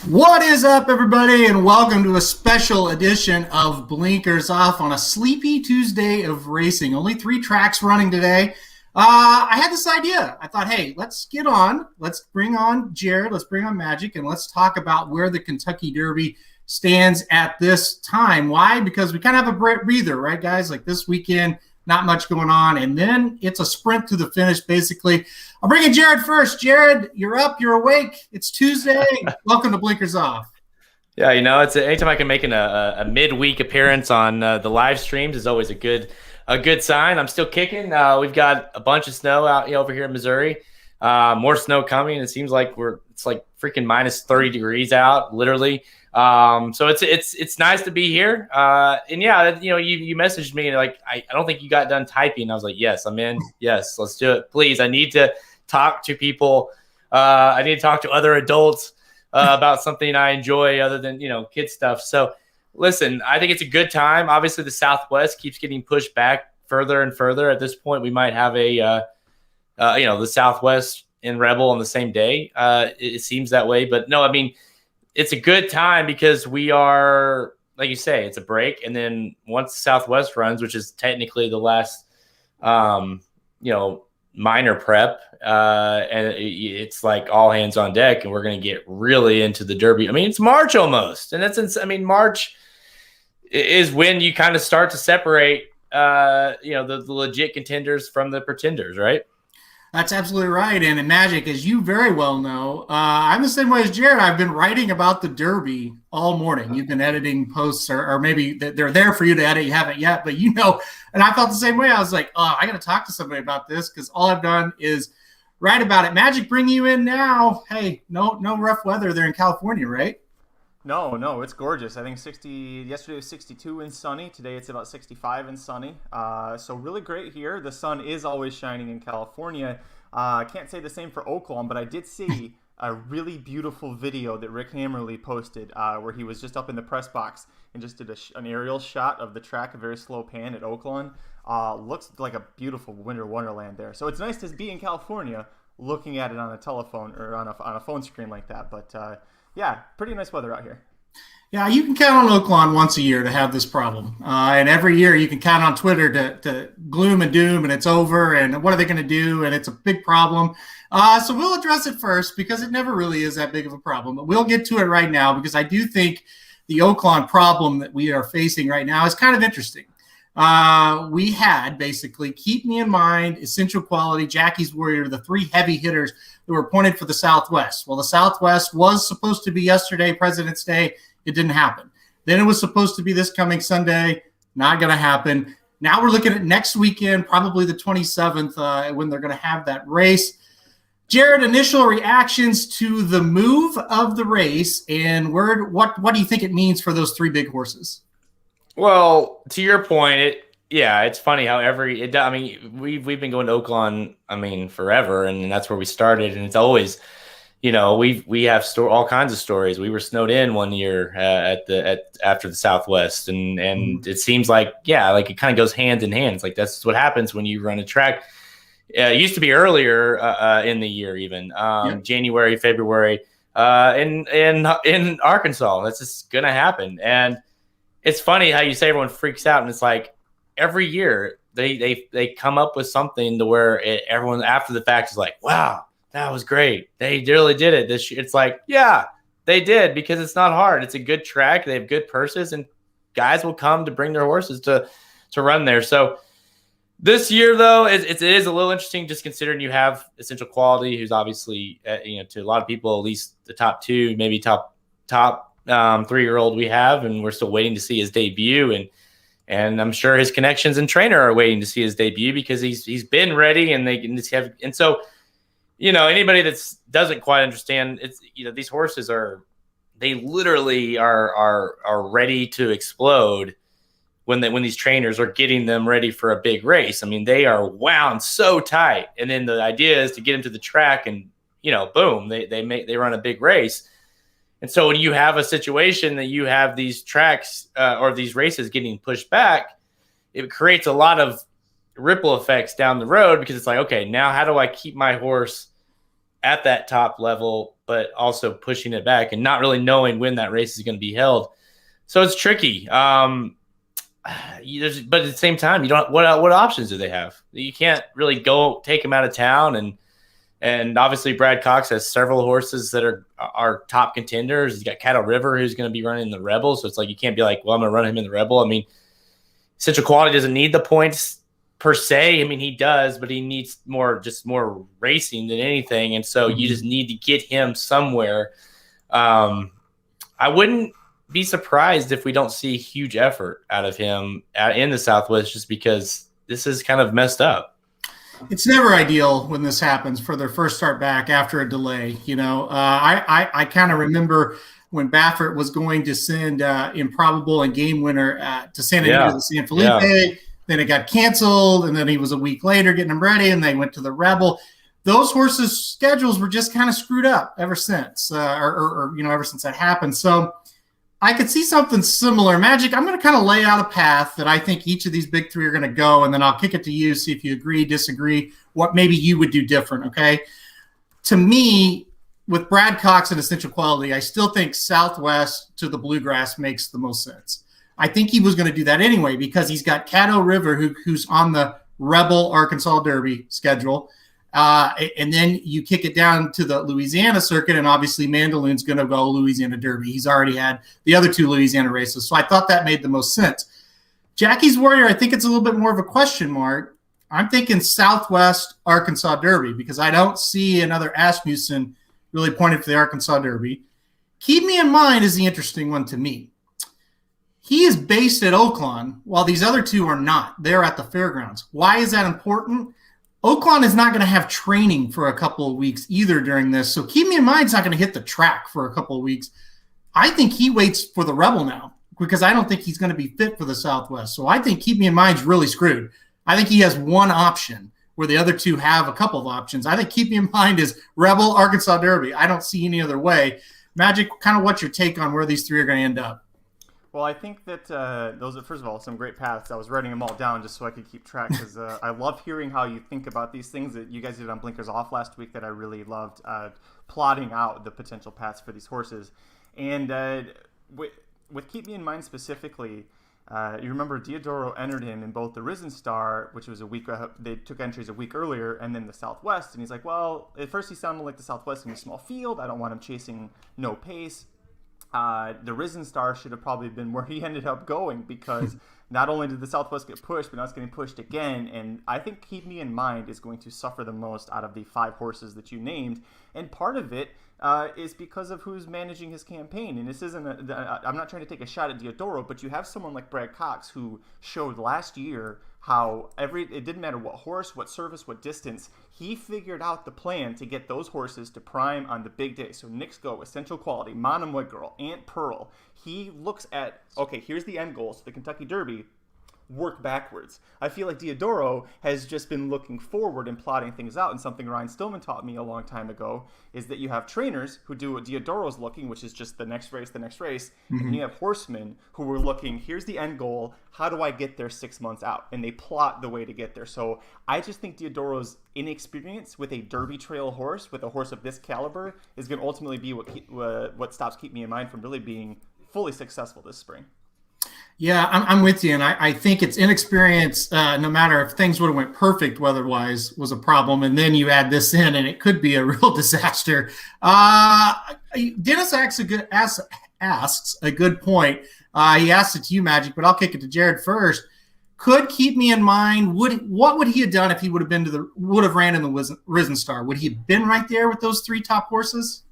What is up, everybody, and welcome to a special edition of Blinkers Off on a sleepy Tuesday of racing. Only 3 tracks running today. I had this idea. I thought, hey, let's get on. Let's bring on Jared. Let's bring on Magic, and let's talk about where the Kentucky Derby stands at this time. Why? Because we kind of have a breather, right, guys? Like this weekend, not much going on, and then it's a sprint to the finish, basically. I'll bring in Jared first. Jared, you're up, you're awake. It's Tuesday. Welcome to Blinkers Off. Yeah, it's anytime I can make a midweek appearance on the live streams is always a good sign. I'm still kicking. We've got a bunch of snow out over here in Missouri. More snow coming. It seems like it's like freaking minus 30 degrees out, literally. So it's nice to be here. And yeah, you messaged me and like, I don't think you got done typing. I was like, yes, I'm in. Yes, let's do it. Please. I need to talk to people. I need to talk to other adults about something I enjoy other than, kid stuff. So listen, I think it's a good time. Obviously the Southwest keeps getting pushed back further and further. At this point, we might have the Southwest and Rebel on the same day. It seems that way, but no, I mean, it's a good time because we are, like you say, it's a break. And then once the Southwest runs, which is technically the last, minor prep, and it's like all hands on deck, and we're going to get really into the Derby. I mean, it's March almost. And March is when you kind of start to separate, the legit contenders from the pretenders, right? That's absolutely right. And in Magic, as you very well know, I'm the same way as Jared. I've been writing about the Derby all morning. You've been editing posts, or maybe they're there for you to edit. You haven't yet, but and I felt the same way. I was like, I got to talk to somebody about this because all I've done is write about it. Magic, bring you in now. Hey, no rough weather there in California, right? No, it's gorgeous. I think yesterday was 62 and sunny. Today it's about 65 and sunny. So really great here. The sun is always shining in California. I can't say the same for Oaklawn, but I did see a really beautiful video that Rick Hammerly posted where he was just up in the press box and just did an aerial shot of the track, a very slow pan at Oaklawn. Looks like a beautiful winter wonderland there. So it's nice to be in California looking at it on a telephone or on a phone screen like that. But yeah, pretty nice weather out here. Yeah, you can count on Oaklawn once a year to have this problem. And every year you can count on Twitter to gloom and doom and it's over and what are they going to do? And it's a big problem. So we'll address it first because it never really is that big of a problem. But we'll get to it right now because I do think the Oaklawn problem that we are facing right now is kind of interesting. We had basically Keep Me in Mind, Essential Quality, Jackie's Warrior, the 3 heavy hitters that were appointed for the Southwest. Well, the Southwest was supposed to be yesterday, President's Day. It didn't happen. Then it was supposed to be this coming Sunday. Not going to happen. Now we're looking at next weekend, probably the 27th, when they're going to have that race. Jared, initial reactions to the move of the race and what do you think it means for those 3 big horses? Well, to your point, it's funny how we've been going to Oaklawn, forever, and that's where we started, and it's always, we have all kinds of stories. We were snowed in one year after the Southwest, and it seems like it kind of goes hand in hand. It's like that's what happens when you run a track. It used to be earlier in the year, even January, February, in Arkansas. That's just gonna happen, and it's funny how you say everyone freaks out, and it's like every year they come up with something to where everyone after the fact is like, wow, that was great. They really did it this year. It's like, yeah, they did because it's not hard. It's a good track. They have good purses, and guys will come to bring their horses to run there. So this year, though, it is a little interesting, just considering you have Essential Quality, who's obviously, to a lot of people, at least the top two, maybe top 3-year-old we have, and we're still waiting to see his debut. And I'm sure his connections and trainer are waiting to see his debut because he's been ready, and they can just have. And so, anybody that doesn't quite understand, it's these horses they literally are ready to explode when these trainers are getting them ready for a big race. I mean, they are wound so tight, and then the idea is to get them to the track, and boom, they run a big race. And so when you have a situation that you have these tracks or these races getting pushed back, it creates a lot of ripple effects down the road, because it's like, okay, now how do I keep my horse at that top level, but also pushing it back and not really knowing when that race is going to be held? So it's tricky. But at the same time, you don't. What options do they have? You can't really go take them out of town, and obviously Brad Cox has several horses that are top contenders. He's got Caddo River, who's going to be running the Rebel, so it's like you can't be like, well, I'm going to run him in the Rebel. I mean, Essential Quality doesn't need the points per se. I mean, he does, but he needs more racing than anything, and so you just need to get him somewhere. I wouldn't be surprised if we don't see huge effort out of him in the Southwest, just because this is kind of messed up. It's never ideal when this happens for their first start back after a delay. I kind of remember when Baffert was going to send Improbable and Game Winner to San Antonio to San Felipe. Yeah. Then it got canceled, and then he was a week later getting them ready, and they went to the Rebel. Those horses' schedules were just kind of screwed up ever since, ever since that happened. So I could see something similar. Magic, I'm going to kind of lay out a path that I think each of these big three are going to go, and then I'll kick it to you, see if you agree, disagree, what maybe you would do different, okay? To me, with Brad Cox and Essential Quality, I still think Southwest to the Bluegrass makes the most sense. I think he was going to do that anyway, because he's got Caddo River, who's on the Rebel Arkansas Derby schedule. And then you kick it down to the Louisiana circuit, and obviously Mandaloon's going to go Louisiana Derby. He's already had the other two Louisiana races, so I thought that made the most sense. Jackie's Warrior, I think it's a little bit more of a question mark. I'm thinking Southwest Arkansas Derby, because I don't see another Asmussen really pointed for the Arkansas Derby. Keep Me in Mind is the interesting one to me. He is based at Oaklawn, while these other two are not. They're at the fairgrounds. Why is that important? Oaklawn is not going to have training for a couple of weeks either during this. So Keep Me in Mind's not going to hit the track for a couple of weeks. I think he waits for the Rebel now, because I don't think he's going to be fit for the Southwest. So I think Keep Me in Mind's really screwed. I think he has one option where the other two have a couple of options. I think Keep Me in Mind is Rebel, Arkansas Derby. I don't see any other way. Magic, kind of what's your take on where these three are going to end up? Well, I think that those are, first of all, some great paths. I was writing them all down just so I could keep track, because I love hearing how you think about these things that you guys did on Blinkers Off last week that I really loved, plotting out the potential paths for these horses. And with Keep Me in Mind specifically, you remember Diodoro entered him in both the Risen Star, which was a week, they took entries a week earlier, and then the Southwest. And he's like, well, at first he sounded like the Southwest in a small field. I don't want him chasing no pace. The Risen Star should have probably been where he ended up going, because not only did the Southwest get pushed, but now it's getting pushed again. And I think Keep Me in Mind is going to suffer the most out of the 5 horses that you named. And part of it is because of who's managing his campaign. And this isn't I'm not trying to take a shot at Diodoro, but you have someone like Brad Cox, who showed last year how it didn't matter what horse, what service, what distance, he figured out the plan to get those horses to prime on the big day. So Knicks Go, Essential Quality, Monomoy Girl, Aunt Pearl. He looks at, okay, here's the end goal, so the Kentucky Derby, work backwards. I feel like Diodoro has just been looking forward and plotting things out, and something Ryan Stillman taught me a long time ago is that you have trainers who do what Diodoro's looking, which is just the next race, mm-hmm. And you have horsemen who are looking, here's the end goal, how do I get there 6 months out? And they plot the way to get there. So I just think Diodoro's inexperience with a Derby trail horse, with a horse of this caliber, is going to ultimately be what stops Keep Me in Mind from really being fully successful this spring. Yeah, I'm with you, and I think it's inexperience, no matter if things would have went perfect weather-wise, was a problem, and then you add this in, and it could be a real disaster. Dennis asks asks a good point. He asked it to you, Magic, but I'll kick it to Jared first. Could Keep Me in Mind, what would he have done if he would have ran in the Risen Star? Would he have been right there with those 3 top horses?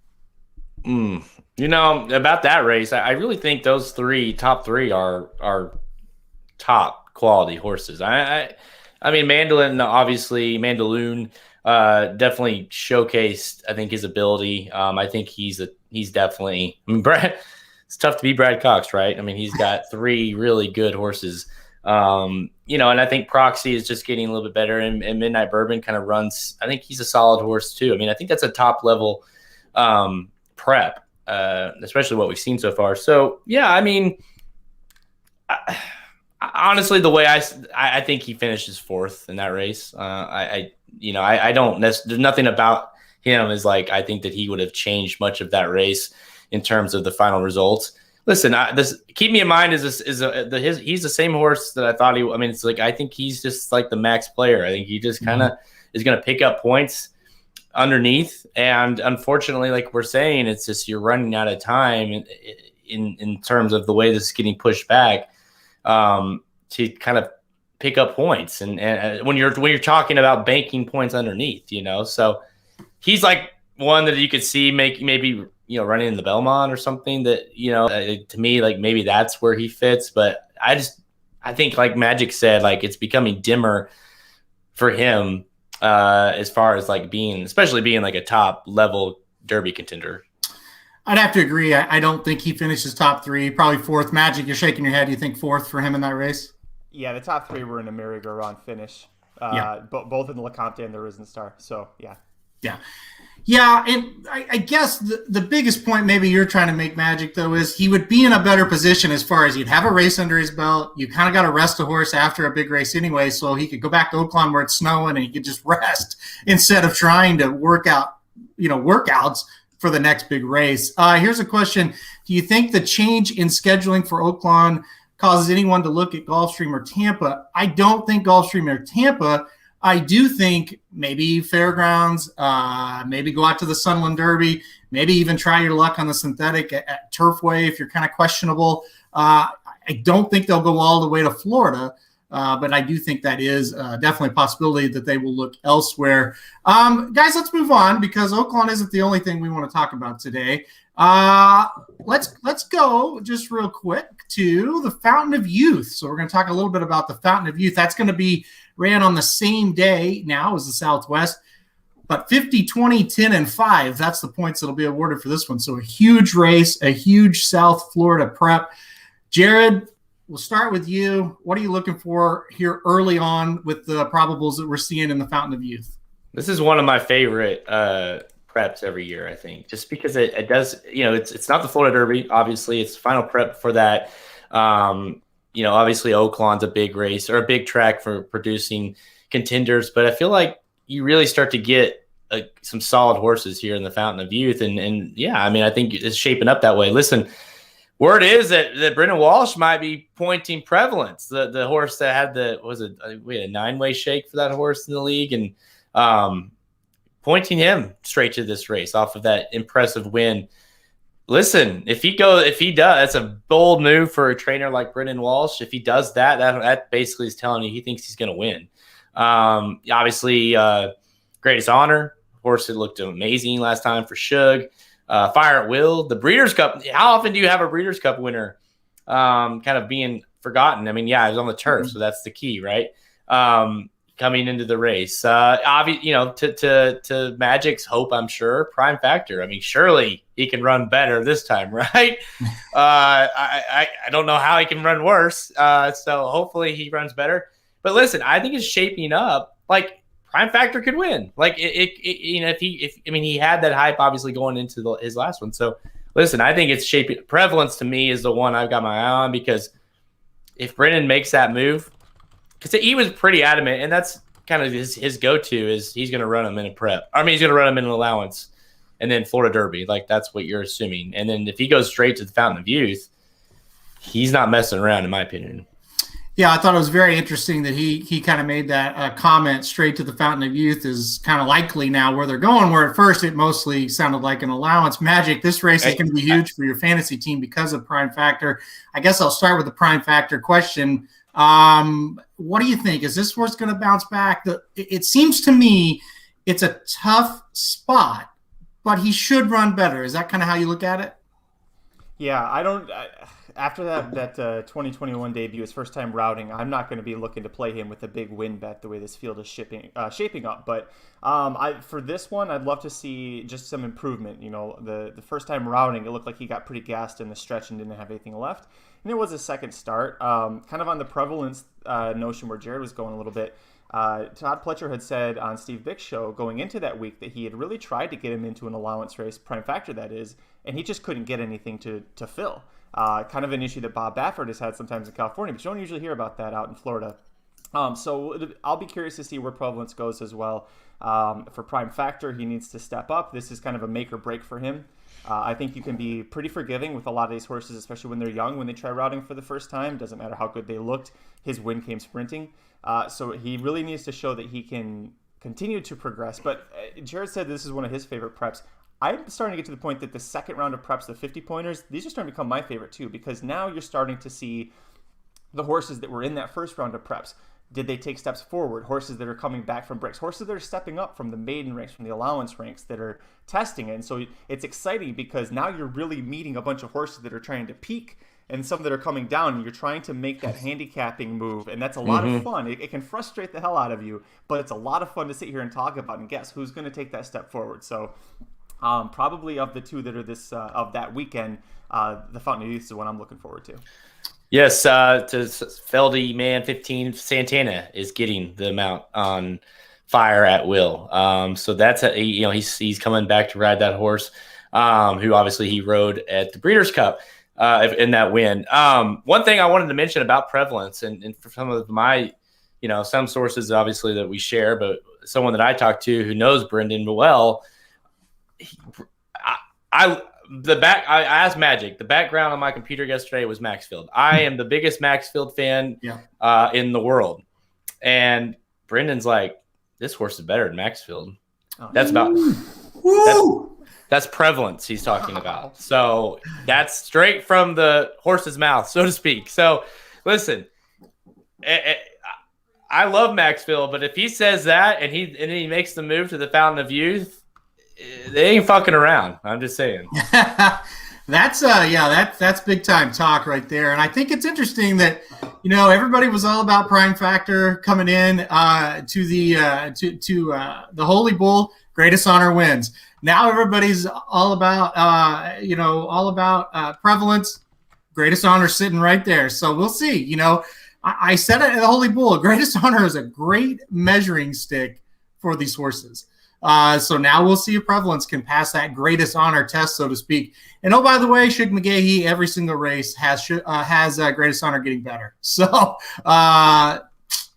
About that race, I really think those top three are top quality horses. I mean, Mandaloun definitely showcased, I think, his ability. I think he's definitely. I mean, Brad. It's tough to beat Brad Cox, right? I mean, he's got 3 really good horses. And I think Proxy is just getting a little bit better, and Midnight Bourbon kind of runs. I think he's a solid horse too. I mean, I think that's a top level prep, especially what we've seen so far. So yeah, I mean, honestly, the way I think he finishes 4th in that race. I don't. There's nothing about him is like I think that he would have changed much of that race in terms of the final results. Listen, Keep Me in Mind he's the same horse that I thought he. I mean, it's like I think he's just like the max player. I think he just kind of is going to pick up points underneath, and unfortunately, like we're saying, it's just you're running out of time in terms of the way this is getting pushed back to kind of pick up points, and when you're talking about banking points underneath, so he's like one that you could see maybe. Running in the Belmont or something that, to me, like maybe that's where he fits. But I think like Magic said, like it's becoming dimmer for him as far as like especially being like a top level Derby contender. I'd have to agree. I don't think he finishes top 3, probably 4th. Magic, you're shaking your head. You think 4th for him in that race? Yeah, the top 3 were in a merry-go-round finish, both in the LeCompte and the Risen Star. So, yeah. Yeah, and I guess the biggest point maybe you're trying to make, Magic, though, is he would be in a better position as far as he'd have a race under his belt. You kind of got to rest a horse after a big race anyway, so he could go back to Oaklawn where it's snowing and he could just rest instead of trying to work out, workouts for the next big race. Here's a question. Do you think the change in scheduling for Oaklawn causes anyone to look at Gulfstream or Tampa? I don't think Gulfstream or Tampa. I do think maybe Fairgrounds, maybe go out to the Sunland Derby, maybe even try your luck on the synthetic at Turfway if you're kind of questionable. I don't think they'll go all the way to Florida, but I do think that is definitely a possibility that they will look elsewhere. Guys, let's move on because Oaklawn isn't the only thing we want to talk about today. Let's go just real quick to the Fountain of Youth. So we're going to talk a little bit about the Fountain of Youth. That's going to be ran on the same day now as the Southwest, but 50, 20, 10, and 5. That's the points that'll be awarded for this one. So a huge race, a huge South Florida prep. Jared, we'll start with you. What are you looking for here early on with the probables that we're seeing in the Fountain of Youth? This is one of my favorite preps every year, I think, just because it does, it's not the Florida Derby, obviously. It's the final prep for that. Obviously Oaklawn's a big race or a big track for producing contenders, but I feel like you really start to get some solid horses here in the Fountain of Youth. And yeah, I mean, I think it's shaping up that way. Listen, word is that Brendan Walsh might be pointing Prevalence, the horse that had we had a 9-way shake for that horse in the league, and pointing him straight to this race off of that impressive win. Listen, if he does, that's a bold move for a trainer like Brendan Walsh. If he does that basically is telling you he thinks he's going to win. Obviously, Greatest Honor, horse that looked amazing last time for Shug. Fire at Will, the Breeders' Cup. How often do you have a Breeders' Cup winner kind of being forgotten? I mean, yeah, it was on the turf, so that's the key, right? Coming into the race, to Magic's hope, I'm sure, Prime Factor. I mean, surely he can run better this time, right? I don't know how he can run worse. So hopefully he runs better. But listen, I think it's shaping up like Prime Factor could win. Like he had that hype obviously going into his last one. So listen, I think it's shaping. Prevalence to me is the one I've got my eye on because if Brendan makes that move. Because he was pretty adamant, and that's kind of his go-to is he's going to run him in a prep. I mean, he's going to run him in an allowance, and then Florida Derby. Like, that's what you're assuming. And then if he goes straight to the Fountain of Youth, he's not messing around, in my opinion. Yeah, I thought it was very interesting that he kind of made that comment straight to the Fountain of Youth is kind of likely now where they're going, where at first it mostly sounded like an allowance. Magic, this race is going to be huge for your fantasy team because of Prime Factor. I guess I'll start with the Prime Factor question. What do you think? Is this horse going to bounce back? It seems to me it's a tough spot, but he should run better. Is that kind of how you look at it? Yeah, after that 2021 debut, his first time routing, I'm not going to be looking to play him with a big win bet the way this field is shaping up. But for this one, I'd love to see just some improvement. You know, the first time routing, it looked like he got pretty gassed in the stretch and didn't have anything left. And it was his second start. Kind of on the prevalence notion where Jared was going a little bit. Todd Pletcher had said on Steve Bick's show going into that week that he had really tried to get him into an allowance race, Prime Factor that is, and he just couldn't get anything to fill. Kind of an issue that Bob Baffert has had sometimes in California, but you don't usually hear about that out in Florida. So I'll be curious to see where prevalence goes as well. For Prime Factor, he needs to step up. This is kind of a make or break for him. I think you can be pretty forgiving with a lot of these horses, especially when they're young, when they try routing for the first time. Doesn't matter how good they looked. His win came sprinting. So he really needs to show that he can continue to progress. But Jared said this is one of his favorite preps. I'm starting to get to the point that the second round of preps, the 50-pointers, these are starting to become my favorite too, because now you're starting to see the horses that were in that first round of preps. Did they take steps forward? Horses that are coming back from breaks, horses that are stepping up from the maiden ranks, from the allowance ranks that are testing it. And so it's exciting because now you're really meeting a bunch of horses that are trying to peak and some that are coming down, and you're trying to make that handicapping move. And that's a lot of fun. It can frustrate the hell out of you, but it's a lot of fun to sit here and talk about and guess who's going to take that step forward. So probably of the two that are this of that weekend, the Fountain of Youth is the one I'm looking forward to. Yes, to Feldy Man 15, Santana is getting the amount on fire at will. So that's he's coming back to ride that horse, who obviously he rode at the Breeders' Cup in that win. One thing I wanted to mention about prevalence, and for some of my, some sources obviously that we share, but someone that I talked to who knows Brendan well. I asked Magic. The background on my computer yesterday was Maxfield. I am the biggest Maxfield fan in the world, and Brendan's like, this horse is better than Maxfield. That's about that's prevalence he's talking about. So that's straight from the horse's mouth, so to speak. So listen, I love Maxfield, but if he says that and then he makes the move to the Fountain of Youth, they ain't fucking around. I'm just saying. That's big time talk right there. And I think it's interesting that everybody was all about Prime Factor coming in to the Holy Bull. Greatest honor wins. Now everybody's all about prevalence. Greatest honor sitting right there. So we'll see. I said it at the Holy Bull. Greatest honor is a great measuring stick for these horses. So now we'll see if prevalence can pass that greatest honor test, so to speak. And by the way, Shug McGahee, every single race has greatest honor getting better. So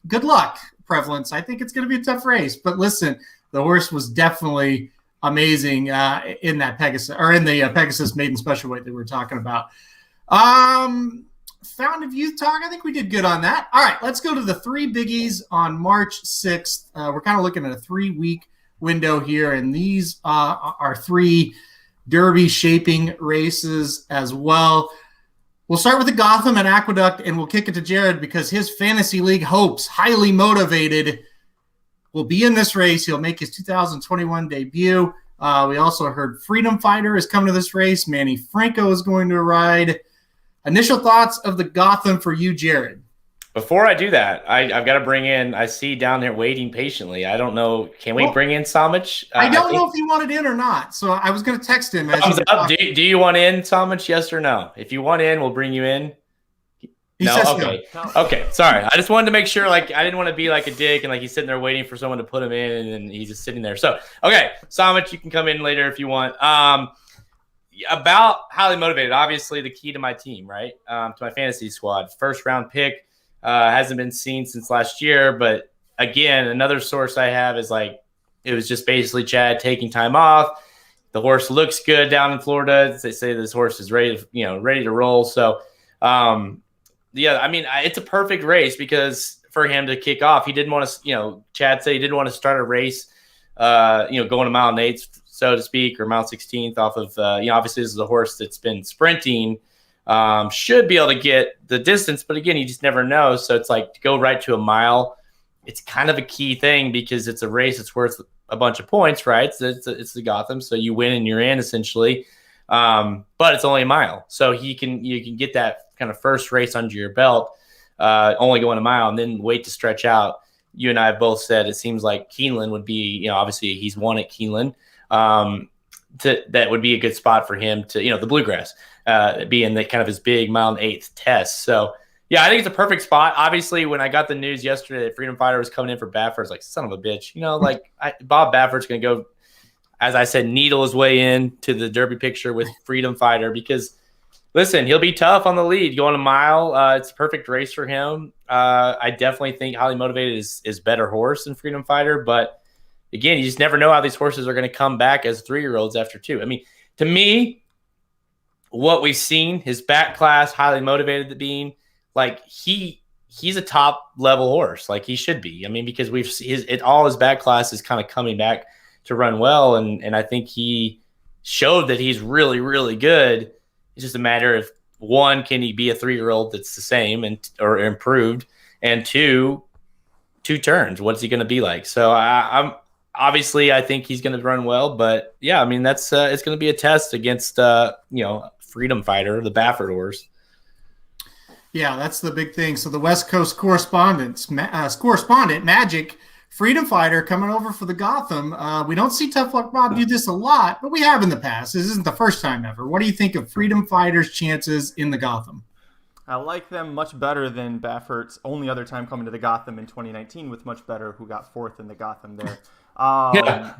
good luck, prevalence. I think it's going to be a tough race. But listen, the horse was definitely amazing in that Pegasus or in the Pegasus maiden special weight that we were talking about. Fountain of Youth talk. I think we did good on that. All right, let's go to the three biggies on March 6th. We're kind of looking at a 3-week window here, and these are 3 Derby shaping races as well. We'll start with the Gotham and Aqueduct, and we'll kick it to Jared because his fantasy league hopes, highly motivated, will be in this race. He'll make his 2021 debut. We also heard Freedom Fighter is coming to this race. Manny Franco is going to ride. Initial thoughts of the Gotham for you, Jared? Before I do that, I've got to bring in, I see down there waiting patiently. I don't know. Can we bring in Samich? I don't know if he wanted in or not. So I was going to text him. Thumbs up. Do you want in, Samich? Yes or no? If you want in, we'll bring you in. No? Okay. No. Okay. Sorry. I just wanted to make sure, I didn't want to be like a dick and he's sitting there waiting for someone to put him in and then he's just sitting there. So, okay. Samich, you can come in later if you want. About highly motivated, obviously the key to my team, right? To my fantasy squad. First round pick. Hasn't been seen since last year, but again, another source I have is it was just basically Chad taking time off. The horse looks good down in Florida. They say this horse is ready to roll. So yeah, I mean, it's a perfect race because for him to kick off, he didn't want to, Chad said he didn't want to start a race, going a mile and eighth, so to speak, or mile 16th off of, obviously this is a horse that's been sprinting, should be able to get the distance, but again, you just never know. So it's like to go right to a mile. It's kind of a key thing because it's a race that's worth a bunch of points, right? So it's the Gotham, so you win and you're in essentially. But it's only a mile, so you can get that kind of first race under your belt, only going a mile, and then wait to stretch out. You and I have both said it seems like Keeneland would be, obviously he's won at Keeneland. That would be a good spot for him to, the Bluegrass, being the kind of his big mile and eighth test. So yeah, I think it's a perfect spot. Obviously, when I got the news yesterday that Freedom Fighter was coming in for Baffert, I was like, son of a bitch, Bob Baffert's going to go, as I said, needle his way in to the Derby picture with Freedom Fighter because, listen, he'll be tough on the lead. Going a mile, it's a perfect race for him. I definitely think Highly Motivated is better horse than Freedom Fighter, but again, you just never know how these horses are going to come back as 3-year-olds after 2. I mean, to me, what we've seen, his back class, Highly Motivated being, like he's a top level horse, like he should be. I mean, because all his back class is kind of coming back to run well, and I think he showed that he's really, really good. It's just a matter of, one, can he be a 3-year-old that's the same or improved, and two turns, what's he going to be like? So I'm obviously I think he's going to run well, but yeah, I mean that's it's going to be a test against Freedom Fighter, the Baffert horse. Yeah, that's the big thing. So the West Coast correspondent Magic, Freedom Fighter coming over for the Gotham. We don't see Tough Luck Bob do this a lot, but we have in the past. This isn't the first time ever. What do you think of Freedom Fighter's chances in the Gotham? I like them much better than Baffert's only other time coming to the Gotham in 2019 with Much Better, who got 4th in the Gotham there. Baffert,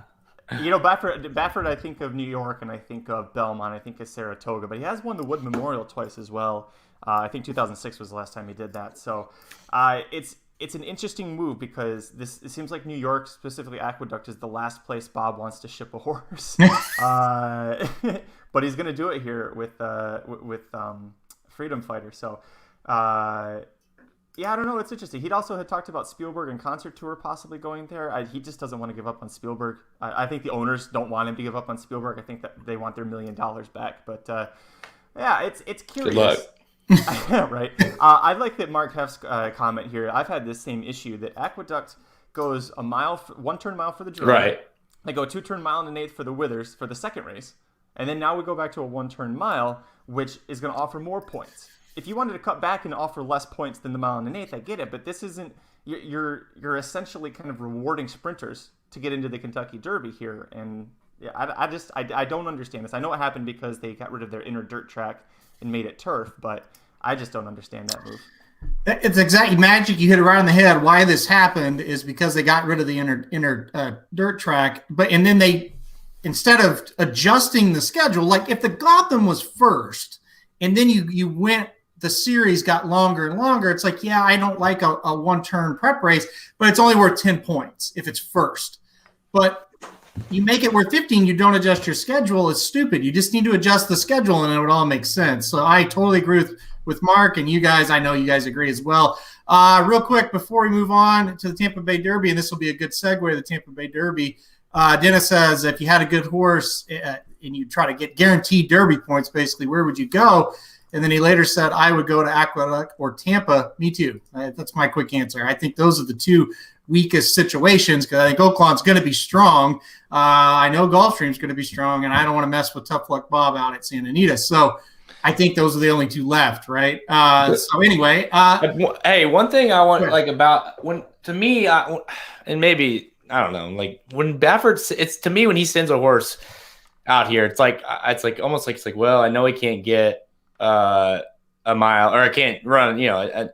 I think of New York, and I think of Belmont, I think of Saratoga, but he has won the Wood Memorial twice as well. I think 2006 was the last time he did that. So it's an interesting move because it seems like New York, specifically Aqueduct, is the last place Bob wants to ship a horse. But he's going to do it here with Freedom Fighter. So I don't know. It's interesting. He'd also had talked about Spielberg and Concert Tour possibly going there. He just doesn't want to give up on Spielberg. I think the owners don't want him to give up on Spielberg. I think that they want their $1 million back. But it's curious. Good luck. Right. I like that Mark Heff's comment here. I've had this same issue that Aqueduct goes a mile, 1-turn mile for the Derby. Right. They go 2-turn mile and an eighth for the Withers for the second race. And then now we go back to a 1-turn mile, which is going to offer more points. If you wanted to cut back and offer less points than the mile and an eighth, I get it. But this isn't, you're essentially kind of rewarding sprinters to get into the Kentucky Derby here. And yeah, I don't understand this. I know it happened because they got rid of their inner dirt track and made it turf, but I just don't understand that move. It's exactly Magic. You hit it right on the head. Why this happened is because they got rid of the inner dirt track, and then they, instead of adjusting the schedule, like if the Gotham was first, and then you went, the series got longer and longer. It's like, yeah, I don't like a 1-turn prep race, but it's only worth 10 points if it's first. But you make it worth 15, you don't adjust your schedule, it's stupid. You just need to adjust the schedule and it would all make sense. So I totally agree with Mark, and you guys, I know you guys agree as well. Real quick, before we move on to the Tampa Bay Derby, and this will be a good segue to the Tampa Bay Derby, Dennis says, if you had a good horse and you try to get guaranteed Derby points, basically, where would you go? And then he later said, I would go to Aqueduct or Tampa. Me too. That's my quick answer. I think those are the two weakest situations because I think Oaklawn's going to be strong. I know Gulfstream's going to be strong, and I don't want to mess with Tough Luck Bob out at Santa Anita. So I think those are the only two left, right? So anyway. Hey, one thing I want about when to me, and maybe I don't know, like when Baffert, it's to me when he sends a horse out here, it's like almost like it's like, well, I know he can't get a mile, or I can't run,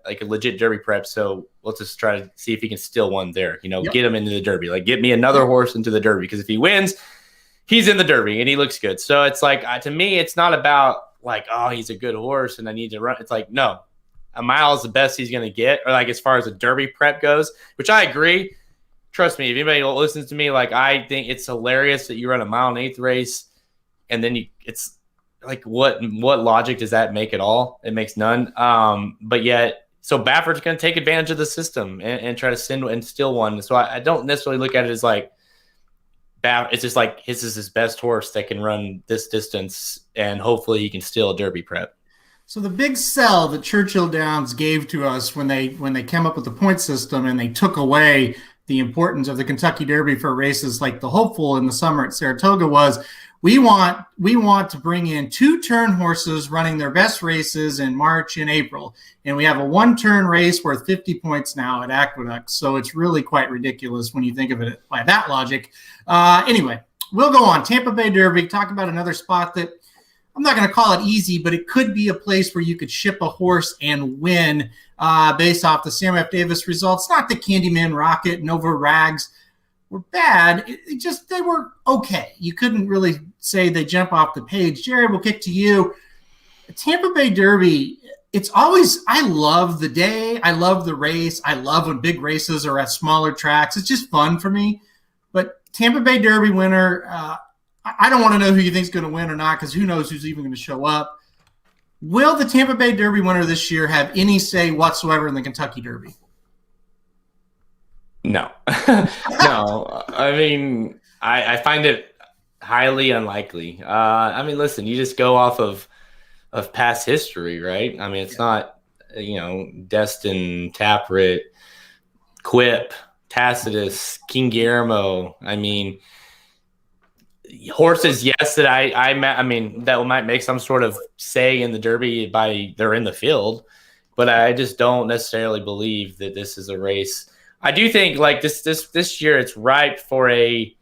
like a legit Derby prep. So let's just try to see if he can steal one there, get him into the Derby, like get me another horse into the Derby. Because if he wins, he's in the Derby and he looks good. So it's like, to me, it's not about like, oh, he's a good horse and I need to run. It's like, no, a mile is the best he's going to get. Or like, as far as a Derby prep goes, which I agree. Trust me, if anybody listens to me, like I think it's hilarious that you run a mile and eighth race and then it's like what logic does that make at all? It makes none. But yet, so Baffert's going to take advantage of the system and try to send and steal one. So I don't necessarily look at it as like it's just like this is his best horse that can run this distance, and hopefully he can steal a Derby prep. So the big sell that Churchill Downs gave to us when they came up with the point system and they took away the importance of the Kentucky Derby for races like the Hopeful in the summer at Saratoga was we want to bring in 2-turn horses running their best races in March and April. And we have a 1-turn race worth 50 points now at Aqueduct. So it's really quite ridiculous when you think of it by that logic. Anyway, we'll go on. Tampa Bay Derby, talk about another spot that I'm not going to call it easy, but it could be a place where you could ship a horse and win based off the Sam F. Davis results. Not that Candyman Rocket, Nova Rags were bad. They were okay. You couldn't really say they jump off the page. Jared, we'll kick to you. Tampa Bay Derby, it's always, I love the day. I love the race. I love when big races are at smaller tracks. It's just fun for me. But Tampa Bay Derby winner, I don't want to know who you think is going to win or not because who knows who's even going to show up. Will the Tampa Bay Derby winner this year have any say whatsoever in the Kentucky Derby? No. No. I mean, I find it highly unlikely. I mean, listen, you just go off of past history, right? I mean, it's not, Destin, Taproot, Quip, Tacitus, King Guillermo. I mean, horses, yes, that I mean, that might make some sort of say in the Derby by they're in the field, but I just don't necessarily believe that this is a race. I do think like this year it's ripe for a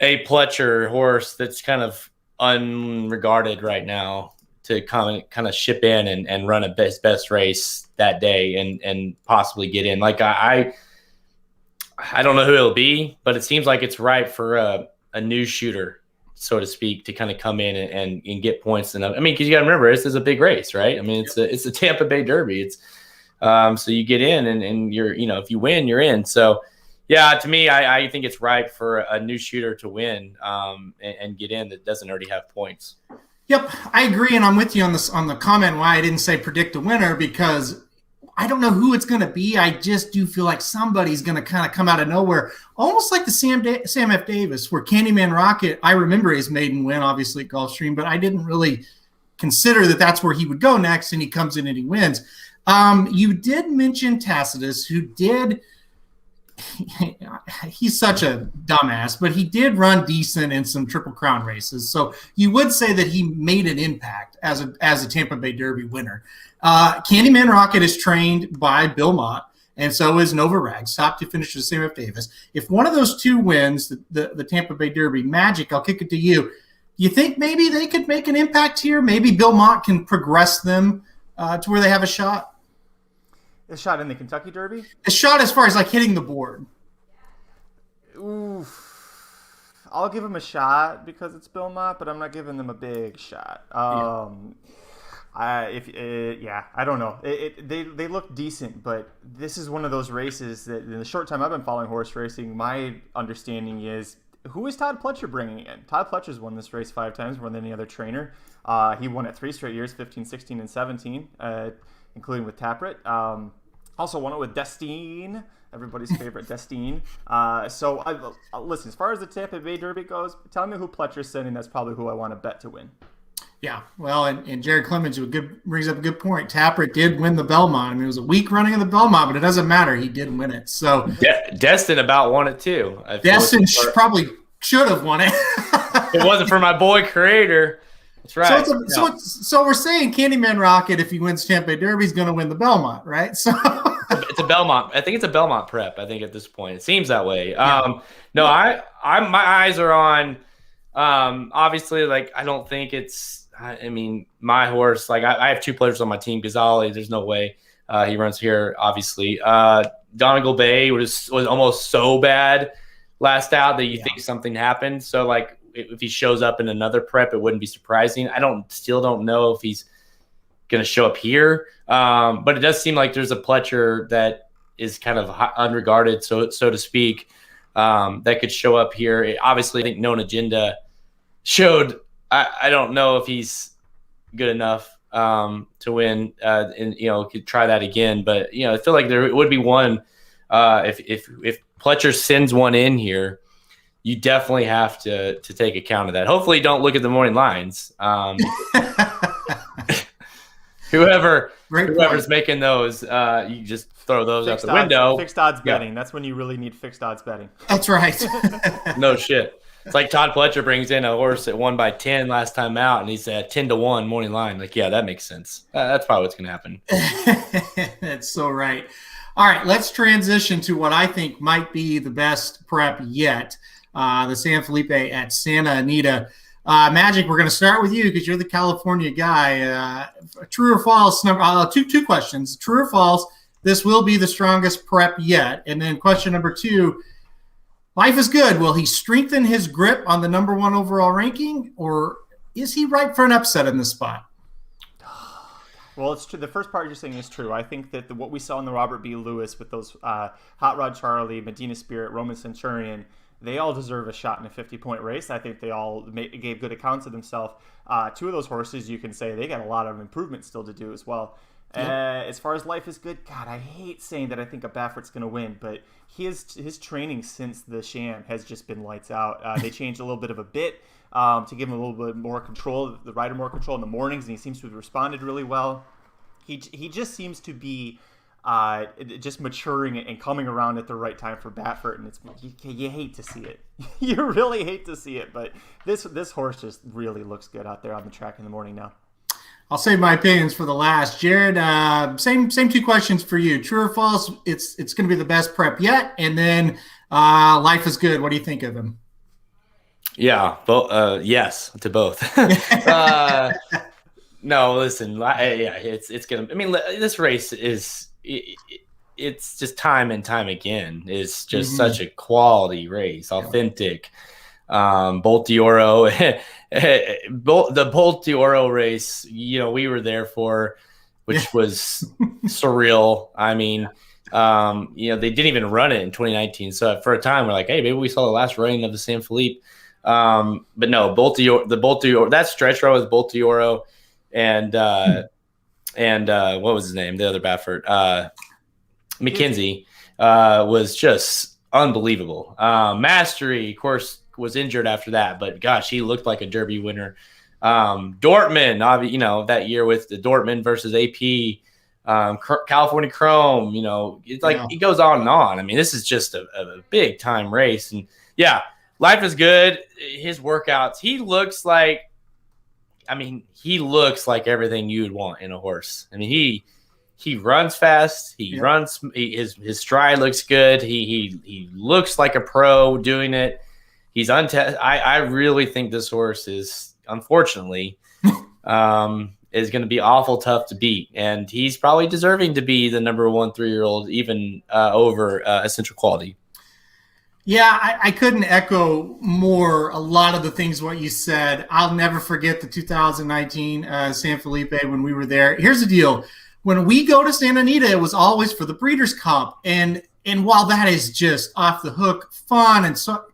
Pletcher horse that's kind of unregarded right now to kind of ship in and run a best race that day and possibly get in. Like I don't know who it'll be, but it seems like it's ripe for a new shooter, so to speak, to kind of come in and get points. And I mean, because you got to remember, this is a big race, right? I mean, it's a Tampa Bay Derby. It's so you get in and you're, if you win, you're in. So yeah, to me, I think it's ripe for a new shooter to win and get in that doesn't already have points. Yep, I agree, and I'm with you on this on the comment why I didn't say predict a winner because I don't know who it's going to be. I just do feel like somebody's going to kind of come out of nowhere, almost like the Sam F. Davis, where Candyman Rocket, I remember his maiden win, obviously, at Gulfstream, but I didn't really consider that that's where he would go next, and he comes in and he wins. You did mention Tacitus, who did – he's such a dumbass, but he did run decent in some Triple Crown races. So you would say that he made an impact as a Tampa Bay Derby winner. Candyman Rocket is trained by Bill Mott, and so is Nova Rags, top 2 finishers, Sam F. Davis. If one of those 2 wins the Tampa Bay Derby, Magic, I'll kick it to you. Do you think maybe they could make an impact here? Maybe Bill Mott can progress them to where they have a shot? A shot in the Kentucky Derby? A shot as far as like hitting the board. Oof. I'll give him a shot because it's Bill Mott, but I'm not giving them a big shot. I don't know. They look decent, but this is one of those races that in the short time I've been following horse racing, my understanding is who is Todd Pletcher bringing in? Todd Pletcher's won this race 5 times more than any other trainer. He won it 3 straight years, 15, 16, and 17, including with Taproot. Also won it with Destine, everybody's favorite Destine. So listen, as far as the Tampa Bay Derby goes, tell me who Pletcher's sending. That's probably who I want to bet to win. Yeah, well, and Jared Clemens brings up a good point. Taproot did win the Belmont. I mean, it was a weak running of the Belmont, but it doesn't matter. He did win it. So Destin about won it too. Destin probably should have won it. It wasn't for my boy Creator. That's right. So we're saying Candyman Rocket, if he wins Tampa Bay Derby, is going to win the Belmont, right? So it's a Belmont. I think it's a Belmont prep. I think at this point it seems that way. Yeah. No, my eyes are on. Obviously, like I don't think it's. I mean, my horse. Like I have 2 players on my team. Ghazali, there's no way he runs here. Obviously, Donegal Bay was almost so bad last out that you think something happened. So like. If he shows up in another prep, it wouldn't be surprising. I still don't know if he's going to show up here. But it does seem like there's a Pletcher that is kind of unregarded, so to speak, that could show up here. Obviously, I think Known Agenda showed I don't know if he's good enough to win, and could try that again. But I feel like there would be one if Pletcher sends one in here. You definitely have to take account of that. Hopefully, don't look at the morning lines. Whoever's making those, you just throw those out the window. Fixed odds betting. That's when you really need fixed odds betting. That's right. No shit. It's like Todd Pletcher brings in a horse that won by 10 last time out, and he's at 10-1 morning line. Like, yeah, that makes sense. That's probably what's going to happen. That's so right. All right, let's transition to what I think might be the best prep yet, the San Felipe at Santa Anita. Magic, we're going to start with you because you're the California guy. True or false? Two questions. True or false? This will be the strongest prep yet. And then question number 2, life is good. Will he strengthen his grip on the number 1 overall ranking, or is he ripe for an upset in this spot? Well, it's true. The first part you're saying is true. I think that what we saw in the Robert B. Lewis with those Hot Rod Charlie, Medina Spirit, Roman Centurion, they all deserve a shot in a 50-point race. I think they all gave good accounts of themselves. 2 of those horses, you can say they got a lot of improvement still to do as well. Yep. As far as life is good, God, I hate saying that I think a Baffert's going to win, but his training since the Sham has just been lights out. They changed a little bit of a bit to give him a little bit more control, the rider more control in the mornings, and he seems to have responded really well. He just seems to be just maturing and coming around at the right time for Baffert, and you hate to see it. You really hate to see it, but this horse just really looks good out there on the track in the morning now. I'll save my opinions for the last. Jared, same 2 questions for you. True or false? It's going to be the best prep yet, and then life is good. What do you think of him? Yeah, yes to both. No, listen, it's gonna. I mean, this race it's just time and time again. It's just such a quality race, authentic. Bolt d'Oro, the Bolt d'Oro race, we were there for, which was surreal. I mean, they didn't even run it in 2019. So for a time, we're like, hey, maybe we saw the last running of the San Felipe. But no, the Bolt d'Oro, that stretch row was Bolt d'Oro, and what was his name? The other Baffert, McKenzie, was just unbelievable. Mastery, of course, was injured after that, but gosh, he looked like a Derby winner. Dortmund, that year with the Dortmund versus AP, California Chrome, it's like it goes on and on. I mean, this is just a big time race, and yeah, life is good. His workouts, he looks like everything you would want in a horse. I mean, he runs fast. His stride looks good. He looks like a pro doing it. He's untested. I really think this horse is, unfortunately, is going to be awful tough to beat, and he's probably deserving to be the number 1 3-year-old, even over Essential Quality. Yeah, I couldn't echo more a lot of the things what you said. I'll never forget the 2019 San Felipe when we were there. Here's the deal. When we go to Santa Anita, it was always for the Breeders' Cup. And while that is just off the hook fun, and so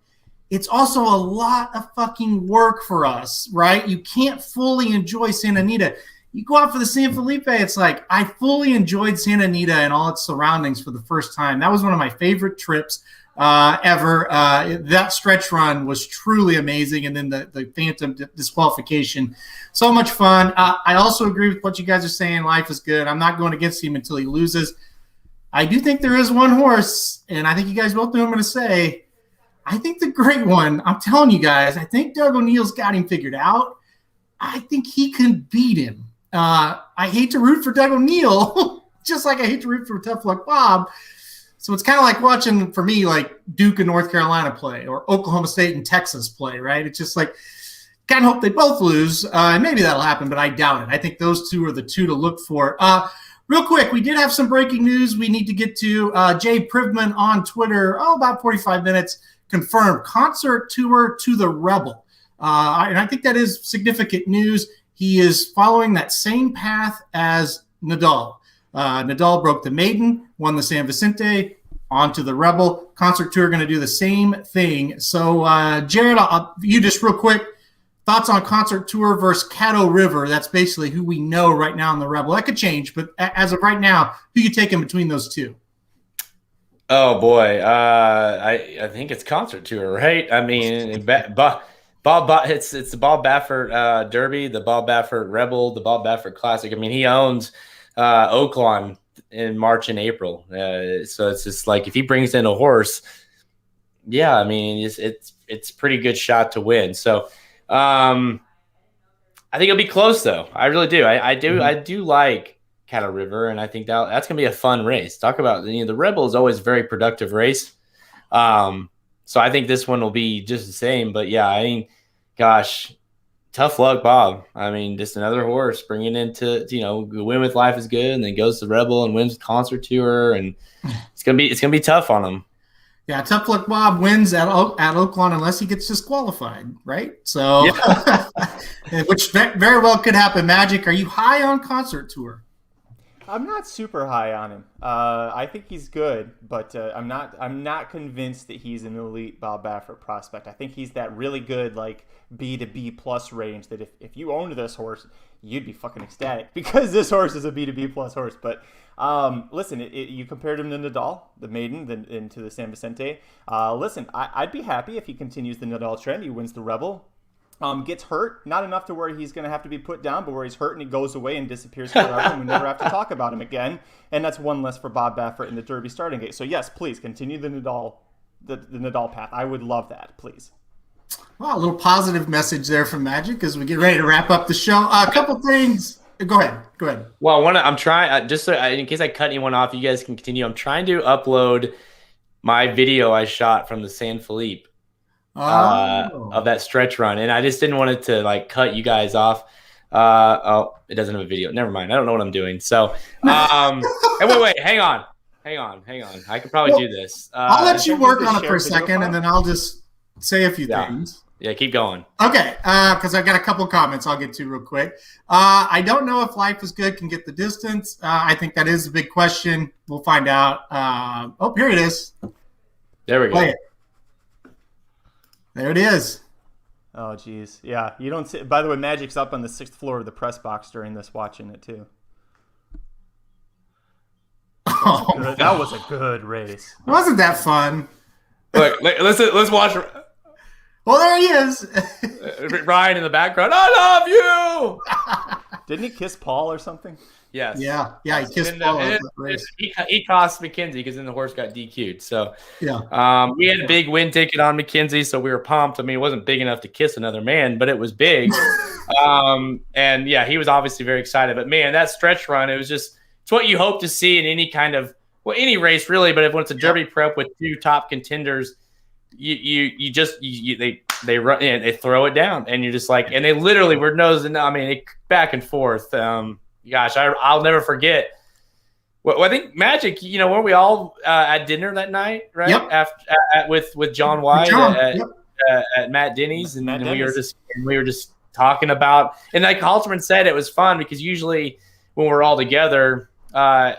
it's also a lot of fucking work for us, right? You can't fully enjoy Santa Anita. You go out for the San Felipe, it's like I fully enjoyed Santa Anita and all its surroundings for the first time. That was one of my favorite trips ever. That stretch run was truly amazing, and then the Phantom disqualification, so much fun. I also agree with what you guys are saying. Life is good. I'm not going against him until he loses. I do think there is one horse, and I think you guys both know what I'm going to say. I think the great one, I'm telling you guys, I think Doug O'Neill's got him figured out. I think he can beat him. I hate to root for Doug O'Neill, just like I hate to root for Tough Luck Bob. So it's kind of like watching, for me, like Duke and North Carolina play or Oklahoma State and Texas play, right? It's just like, kind of hope they both lose. And maybe that'll happen, but I doubt it. I think those 2 are the 2 to look for. Real quick, we did have some breaking news we need to get to. Jay Privman on Twitter, about 45 minutes, confirmed concert tour to the Rebel. And I think that is significant news. He is following that same path as Nadal. Nadal broke the maiden, won the San Vicente, on to the Rebel. Concert tour going to do the same thing. So, Jared, you just real quick, thoughts on Concert Tour versus Caddo River. That's basically who we know right now in the Rebel. That could change, but as of right now, who you take in between those two? Oh boy, I think it's Concert Tour, right? I mean, it's the Bob Baffert Derby, the Bob Baffert Rebel, the Bob Baffert Classic. I mean, he owns Oaklawn in March and April, so it's just like if he brings in a horse, yeah, I mean, it's pretty good shot to win. So, I think it'll be close though. I really do. I do like Caddo River, and I think that's gonna be a fun race. Talk about the Rebel is always a very productive race. So I think this one will be just the same. But yeah, I mean, gosh, tough luck, Bob. I mean, just another horse bringing into win with Life is Good, and then goes to Rebel and wins with Concert Tour, and it's gonna be tough on him. Yeah, tough luck. Bob wins at Oaklawn unless he gets disqualified, right? So, yeah. Which very well could happen. Magic, are you high on Concert Tour? I'm not super high on him. I think he's good, but I'm not convinced that he's an elite Bob Baffert prospect. I think he's that really good, like B to B plus range. That if you owned this horse, you'd be fucking ecstatic because this horse is a B to B plus horse. But listen, you compared him to Nadal, the maiden, and to the San Vicente. Listen, I'd be happy if he continues the Nadal trend. He wins the Rebel. Gets hurt, not enough to where he's going to have to be put down, but where he's hurt and he goes away and disappears forever and we never have to talk about him again. And that's one less for Bob Baffert in the Derby starting gate. So yes, please continue the Nadal path. I would love that, please. Well, a little positive message there from Magic as we get ready to wrap up the show. A couple things. Go ahead. Well, I'm trying just so in case I cut anyone off, you guys can continue. I'm trying to upload my video I shot from the San Felipe. Of that stretch run, and I just didn't want it to like cut you guys off. It doesn't have a video. Never mind. I don't know what I'm doing. So, wait, hang on. I could probably do this. I'll let you work on it for a second, and then I'll just say a few things. Yeah, keep going. Okay, because I've got a couple comments I'll get to real quick. I don't know if Life is Good can get the distance. I think that is a big question. We'll find out. Here it is. There we go. Play it. There it is. Oh, geez. Yeah, you don't see. By the way, Magic's up on the 6th floor of the press box during this, watching it too. That was a good race. Wasn't that fun? Look, let's watch. Well, there he is. Ryan in the background. I love you. Didn't he kiss Paul or something? Yes. Yeah. He kissed Paul. He cost McKenzie because then the horse got DQ'd. So yeah, we had a big win ticket on McKenzie, so we were pumped. I mean, it wasn't big enough to kiss another man, but it was big. And yeah, he was obviously very excited. But man, that stretch run, it's what you hope to see in any kind of any race really. But when it's a Derby prep with two top contenders, they run and they throw it down, and you're just like, and they literally were nosing. I mean, back and forth. Gosh, I'll never forget. Well, I think Magic. Weren't we all at dinner that night, right? Yep. With John White at Matt Denny's, and we were just talking about. And like Halterman said, it was fun because usually when we're all together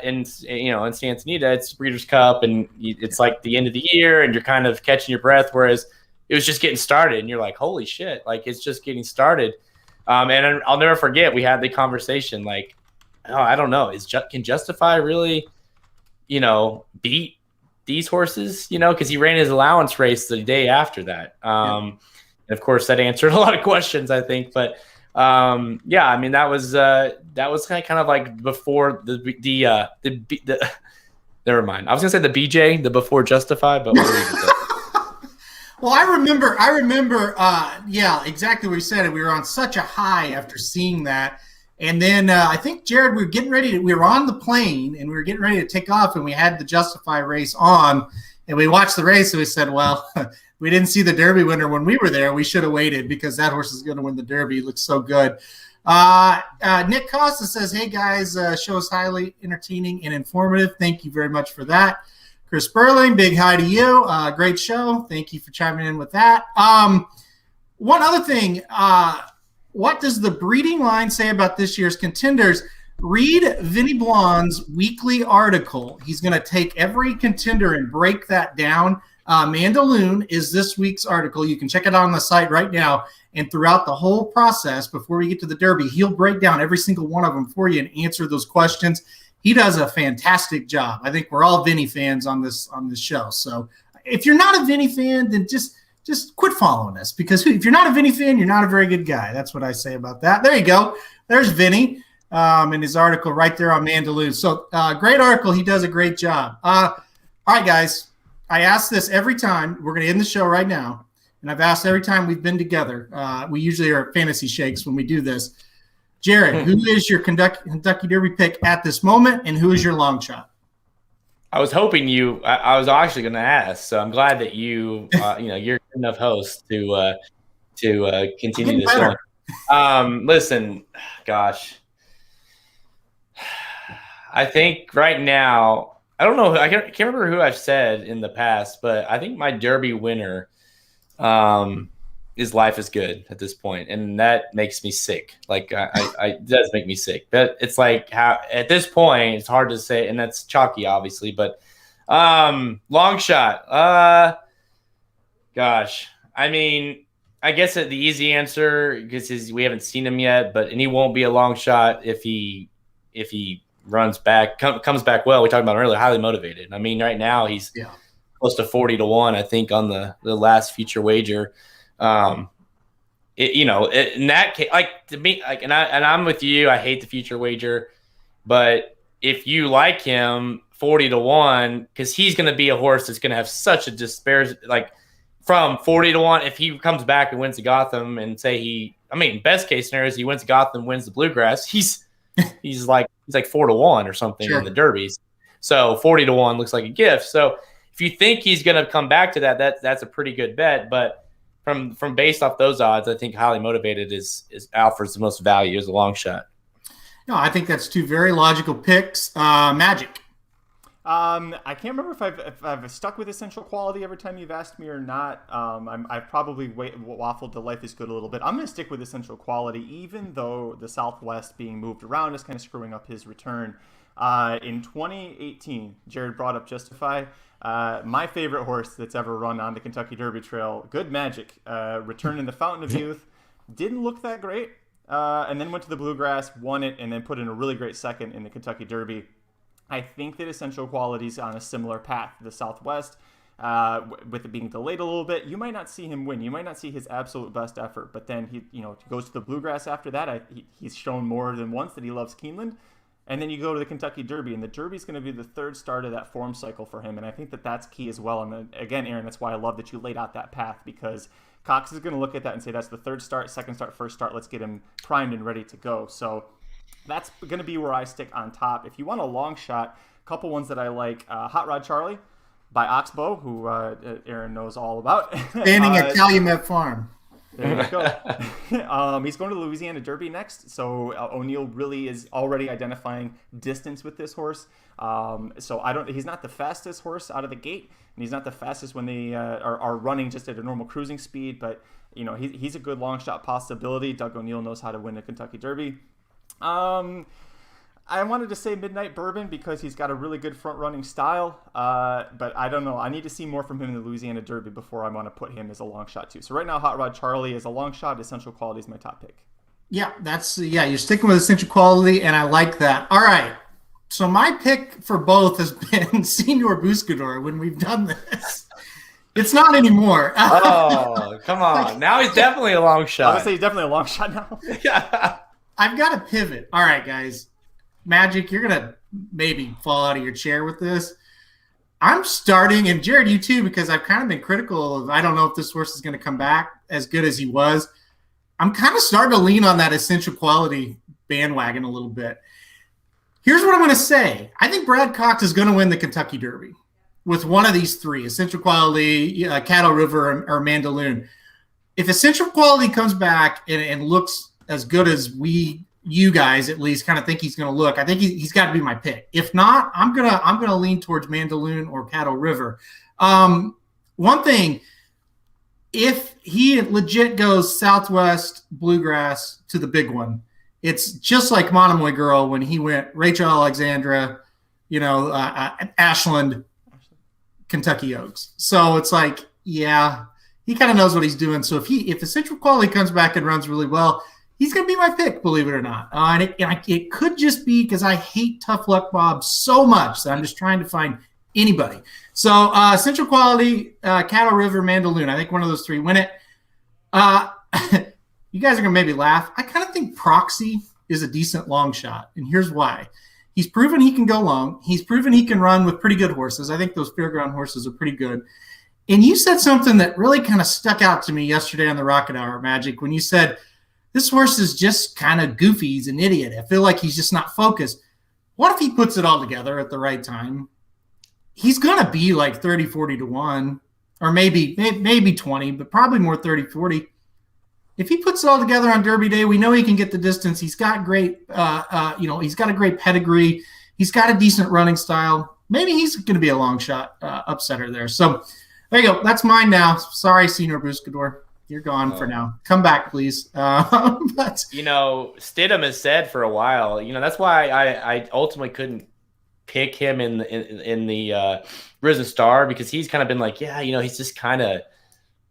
in Santa Anita, it's Breeders' Cup, and it's like the end of the year, and you're kind of catching your breath. Whereas it was just getting started, and you're like, holy shit, like it's just getting started. And I'll never forget, we had the conversation like, I don't know, can Justify really, beat these horses, because he ran his allowance race the day after that. And of course, that answered a lot of questions, I think. But yeah, I mean, that was kind of like before the never mind. I was gonna say the BJ, the before Justify, but we'll leave it there. Well, I remember, yeah, exactly what you said. We were on such a high after seeing that. And then I think, Jared, we were on the plane and we were getting ready to take off, and we had the Justify race on, and we watched the race and we said, well, we didn't see the Derby winner when we were there. We should have waited because that horse is going to win the Derby. He looks so good. Nick Costa says, hey guys, show is highly entertaining and informative. Thank you very much for that. Chris Sperling, big hi to you. Great show. Thank you for chiming in with that. One other thing, what does the breeding line say about this year's contenders? Read Vinny Blonde's weekly article. He's going to take every contender and break that down. Mandaloon is this week's article. You can check it out on the site right now. And throughout the whole process, before we get to the Derby, he'll break down every single one of them for you and answer those questions. He does a fantastic job. I think we're all Vinny fans on this show. So if you're not a Vinny fan, then just quit following us, because if you're not a Vinny fan, you're not a very good guy. That's what I say about that. There you go. There's Vinny in his article right there on Mandaloon. So great article. He does a great job. All right, guys. I ask this every time. We're going to end the show right now. And I've asked every time we've been together. We usually are at Fantasy Shakes when we do this. Jared, who is your Kentucky Derby pick at this moment, and who is your long shot? I was hoping I was actually going to ask, so I'm glad that you're a good enough host to continue this on. Listen, gosh, I think right now, I don't know, I can't remember who I've said in the past, but I think my Derby winner is Life is Good at this point, and that makes me sick. Like, it does make me sick. But it's like, how at this point it's hard to say, and that's chalky, obviously. But long shot. Gosh, I mean, I guess the easy answer, because we haven't seen him yet, and he won't be a long shot if he runs back, comes back well. We talked about him earlier, highly motivated. I mean, right now he's close to 40-1, I think, on the last future wager. In that case, like, to me, like, and I'm with you. I hate the future wager, but if you like him 40-1, because he's going to be a horse that's going to have such a disparity, like from 40-1. If he comes back and wins the Gotham, and say best case scenario is he wins Gotham, wins the Bluegrass, he's like 4-1 or something in the Derbies. So 40-1 looks like a gift. So if you think he's going to come back to that's a pretty good bet. But from based off those odds, I think highly motivated is offers the most value as a long shot. No, I think that's two very logical picks. Magic. I can't remember if I've stuck with Essential Quality every time you've asked me or not. I've probably waffled to Life is Good a little bit. I'm going to stick with Essential Quality, even though the Southwest being moved around is kind of screwing up his return. In 2018, Jared brought up Justify. My favorite horse that's ever run on the Kentucky Derby Trail, Good Magic, returned in the Fountain of Youth. Didn't look that great, and then went to the Bluegrass, won it, and then put in a really great second in the Kentucky Derby. I think that Essential Quality's on a similar path to the Southwest, with it being delayed a little bit. You might not see him win. You might not see his absolute best effort, but then he goes to the Bluegrass after that. He's shown more than once that he loves Keeneland. And then you go to the Kentucky Derby, and the Derby's going to be the third start of that form cycle for him. And I think that that's key as well. And again, Aaron, that's why I love that you laid out that path, because Cox is going to look at that and say, that's the third start, second start, first start. Let's get him primed and ready to go. So that's going to be where I stick on top. If you want a long shot, a couple ones that I like, Hot Rod Charlie by Oxbow, who Aaron knows all about. Standing at Calumet Farm. There you go. He's going to the Louisiana Derby next, so O'Neill really is already identifying distance with this horse. So he's not the fastest horse out of the gate, and he's not the fastest when they are running just at a normal cruising speed. But he's a good long shot possibility. Doug O'Neill knows how to win the Kentucky Derby. I wanted to say Midnight Bourbon because he's got a really good front-running style, but I don't know. I need to see more from him in the Louisiana Derby before I want to put him as a long shot too. So right now, Hot Rod Charlie is a long shot. Essential Quality is my top pick. Yeah, you're sticking with Essential Quality, and I like that. All right. So my pick for both has been Senior Buscador when we've done this. It's not anymore. Oh, come on. Now he's definitely a long shot. I was going to say he's definitely a long shot now. Yeah. I've got to pivot. All right, guys. Magic, you're going to maybe fall out of your chair with this. I'm starting, and Jared, you too, because I've kind of been critical of, I don't know if this horse is going to come back as good as he was. I'm kind of starting to lean on that Essential Quality bandwagon a little bit. Here's what I'm going to say. I think Brad Cox is going to win the Kentucky Derby with one of these three, Essential Quality, Cattle River, or Mandaloon. If Essential Quality comes back and looks as good as you guys at least kind of think he's going to look, I think he's got to be my pick. If not, I'm gonna lean towards Mandaloon or Cattle River. One thing, if he legit goes Southwest Bluegrass to the big one, it's just like Monomoy Girl when he went Rachel Alexandra, Ashland. Kentucky Oaks. So it's like, yeah, he kind of knows what he's doing. So if Essential Quality comes back and runs really well, he's going to be my pick, believe it or not. And it could just be because I hate Tough Luck Bob so much that I'm just trying to find anybody. So Essential Quality, Cattle River, Mandaloon. I think one of those three win it. You guys are going to maybe laugh. I kind of think Proxy is a decent long shot, and here's why. He's proven he can go long. He's proven he can run with pretty good horses. I think those fairground horses are pretty good. And you said something that really kind of stuck out to me yesterday on the Rocket Hour, Magic, when you said, this horse is just kind of goofy. He's an idiot. I feel like he's just not focused. What if he puts it all together at the right time? He's going to be like 30, 40 to 1, or maybe 20, but probably more 30, 40. If he puts it all together on Derby Day, we know he can get the distance. He's got great, he's got a great pedigree. He's got a decent running style. Maybe he's going to be a long shot upsetter there. So there you go. That's mine now. Sorry, Senior Buscador. You're gone for now. Come back, please. But Stidham has said for a while, that's why I ultimately couldn't pick him in the Risen Star, because he's kind of been like, he's just kind of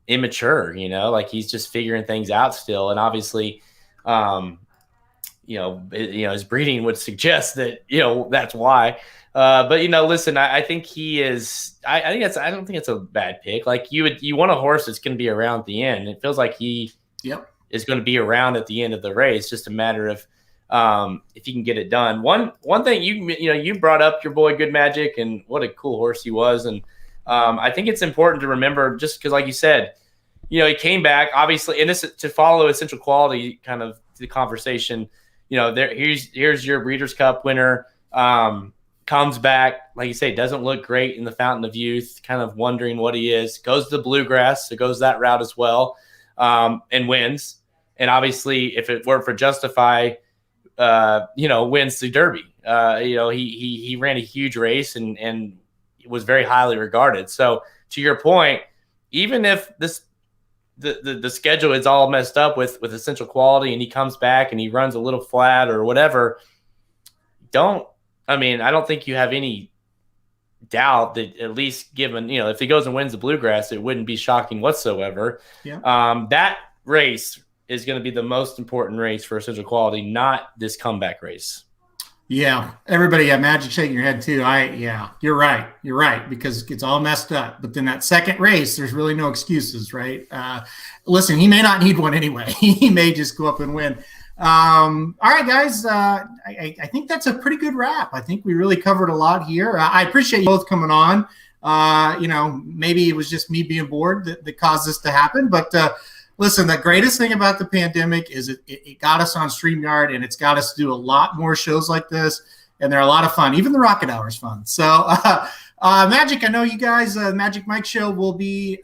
immature, like he's just figuring things out still. And obviously, his breeding would suggest that, that's why. But listen, I think he is. I don't think it's a bad pick. Like you want a horse that's going to be around at the end. It feels like he is going to be around at the end of the race. Just a matter of if you can get it done. One thing you brought up your boy Good Magic, and what a cool horse he was. And I think it's important to remember, just because, like you said, he came back obviously, and this to follow Essential Quality kind of the conversation. Here's your Breeders' Cup winner. Comes back, like you say, doesn't look great in the Fountain of Youth, kind of wondering what he is. Goes to the Bluegrass, so goes that route as well, and wins. And obviously, if it were for Justify, wins the Derby. He ran a huge race and was very highly regarded. So to your point, even if the schedule is all messed up with Essential Quality and he comes back and he runs a little flat or whatever, I don't think you have any doubt that, at least given, if he goes and wins the Bluegrass, it wouldn't be shocking whatsoever. Yeah. That race is going to be the most important race for Essential Quality, not this comeback race. Yeah. Everybody, Magic shaking your head too. You're right. You're right, because it's all messed up. But then that second race, there's really no excuses, right? Listen, he may not need one anyway. He may just go up and win. All right, guys. I think that's a pretty good wrap. I think we really covered a lot here. I appreciate you both coming on. Maybe it was just me being bored that caused this to happen. But listen, the greatest thing about the pandemic is it got us on StreamYard, and it's got us to do a lot more shows like this. And they're a lot of fun. Even the Rocket Hour is fun. So, Magic, I know you guys, Magic Mike Show will be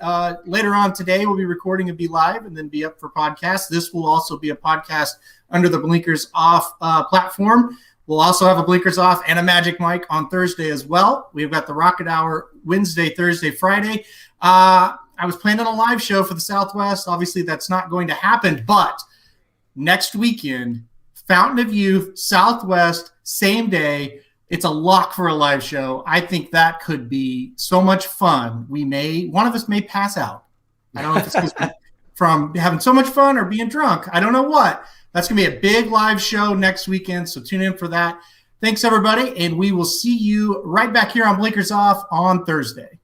later on today. We'll be recording and be live and then be up for podcast. This will also be a podcast under the Blinkers Off platform. We'll also have a Blinkers Off and a Magic Mike on Thursday as well. We've got the Rocket Hour Wednesday, Thursday, Friday. I was planning a live show for the Southwest. Obviously, that's not going to happen. But next weekend, Fountain of Youth, Southwest, same day. It's a lock for a live show. I think that could be so much fun. One of us may pass out. I don't know if it's from having so much fun or being drunk. I don't know what. That's going to be a big live show next weekend, so tune in for that. Thanks, everybody, and we will see you right back here on Blinkers Off on Thursday.